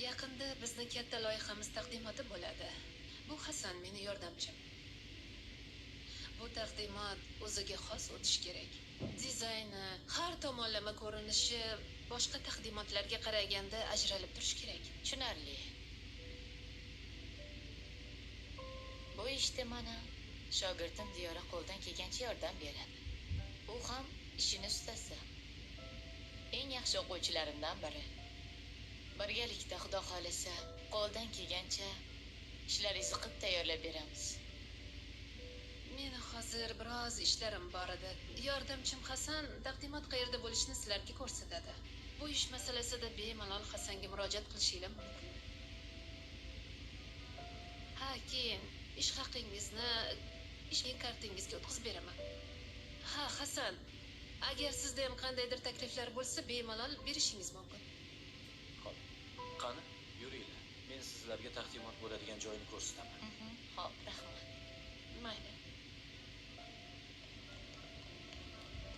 Yaqinda bizning katta loyihamiz taqdimoti bo'ladi. Bu Hasan meni yordamchim. Bu taqdimot o'ziga xos o'tishi kerak. Dizayni, har tomonlama ko'rinishi boshqa taqdimotlarga qaraganda ajralib turishi kerak. Tushunarli. Bu ishda mana shogirdim Diyora qo'ldan kelgancha yordam beradi. U ham ishini ustasi. Eng yaxshi o'quvchilarimdan biri. Birgalikda Xudo xolasa qo'ldan kelgancha ishlaringizni qilib tayyorlab beramiz. Meni hozir biroz ishlarim bor edi. Yordamchim Hasan taqdimot qayerda bo'lishini sizlarga ko'rsatadi. Bu ish masalasida bemalol Hasanga murojaat qilishingiz mumkin. Ha, keyin ish haqingizni ishning kartingizga o'tkazib beraman. Ha, Hasan, agar sizda ham qandaydir takliflar bo'lsa, bemalol berishingiz mumkin. Qani, yuringlar. Men sizlarga taqdimot bo'ladigan joyni ko'rsataman.